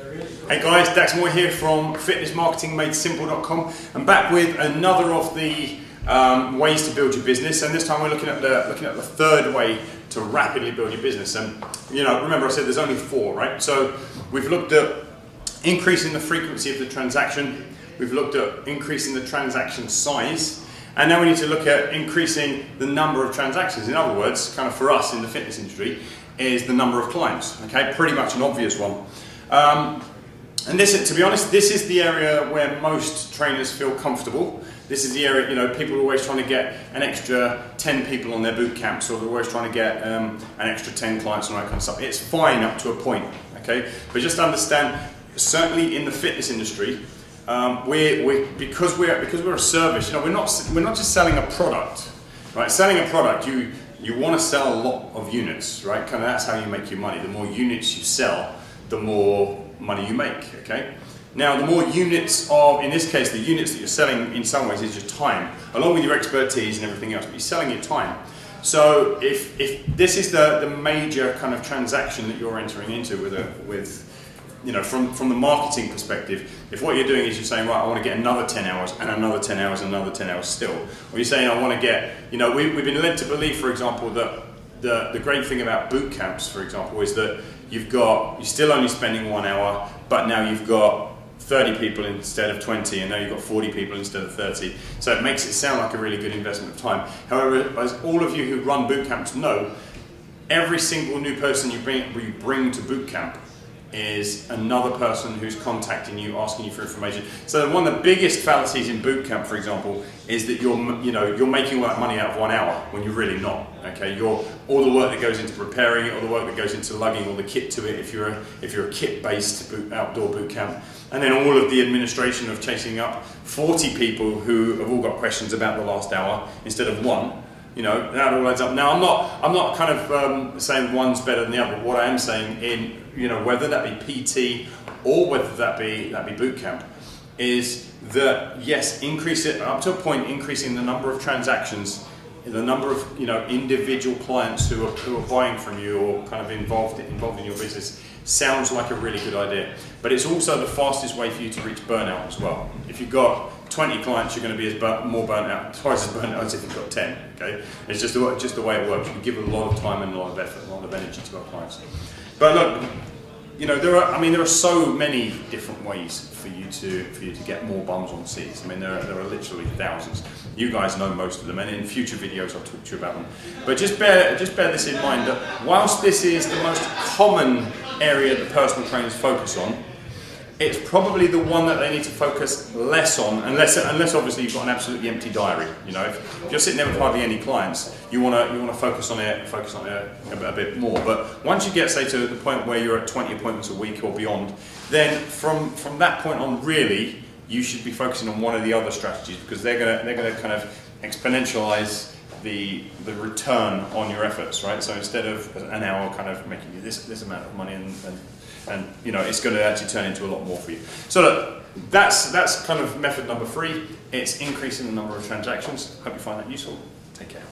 Hey guys, Dax Moy here from fitnessmarketingmadesimple.com. I'm back with another of the ways to build your business, and this time we're looking at the third way to rapidly build your business. And remember I said there's only four, right? So we've looked at increasing the frequency of the transaction, we've looked at increasing the transaction size, and now we need to look at increasing the number of transactions. In other words, kind of for us in the fitness industry, is the number of clients. Okay, pretty much an obvious one. And this, to be honest, this is the area where most trainers feel comfortable. This is the area, people are always trying to get an extra 10 people on their boot camps, or they're always trying to get an extra 10 clients and all that kind of stuff. It's fine up to a point, okay? But just understand, certainly in the fitness industry, because we're a service, we're not just selling a product, right? Selling a product, you want to sell a lot of units, right? Kind of that's how you make your money. The more units you sell, the more money you make, okay? Now, the more units in this case, the units that you're selling in some ways is your time, along with your expertise and everything else, but you're selling your time. So if this is the major kind of transaction that you're entering into from the marketing perspective, if what you're doing is you're saying, right, I want to get another 10 hours and another 10 hours and another 10 hours still, or you're saying I want to get, we've been led to believe, for example, that the great thing about boot camps, for example, is that you're still only spending 1 hour, but now you've got 30 people instead of 20, and now you've got 40 people instead of 30. So it makes it sound like a really good investment of time. However, as all of you who run boot camps know, every single new person you bring to boot camp is another person who's contacting you, asking you for information. So one of the biggest fallacies in boot camp, for example, is that you're making all that money out of 1 hour when you're really not. Okay, all the work that goes into preparing it, all the work that goes into lugging all the kit to it, if you're a kit-based outdoor boot camp, and then all of the administration of chasing up 40 people who have all got questions about the last hour instead of one. That all adds up. Now, I'm not kind of saying one's better than the other. What I am saying, whether that be PT or whether that be boot camp, is that yes, increase it up to a point. Increasing the number of transactions, the number of individual clients who are buying from you or kind of involved in your business sounds like a really good idea. But it's also the fastest way for you to reach burnout as well. If you've got 20 clients, you're going to be more burnt out, twice as burnt out as if you've got 10. Okay, it's just the way it works. You give a lot of time and a lot of effort, a lot of energy to our clients. But look, there are so many different ways for you to get more bums on seats. There are literally thousands. You guys know most of them, and in future videos I'll talk to you about them. But just bear this in mind, that whilst this is the most common area that personal trainers focus on, it's probably the one that they need to focus less on, unless obviously you've got an absolutely empty diary. If you're sitting there with hardly any clients, you want to focus on it a bit more. But once you get, say, to the point where you're at 20 appointments a week or beyond, then from that point on, really, you should be focusing on one of the other strategies, because they're gonna kind of exponentialize the return on your efforts, right? So instead of an hour kind of making you this amount of money, and it's going to actually turn into a lot more for you. So look, that's kind of method number 3. It's increasing the number of transactions. Hope you find that useful. Take care.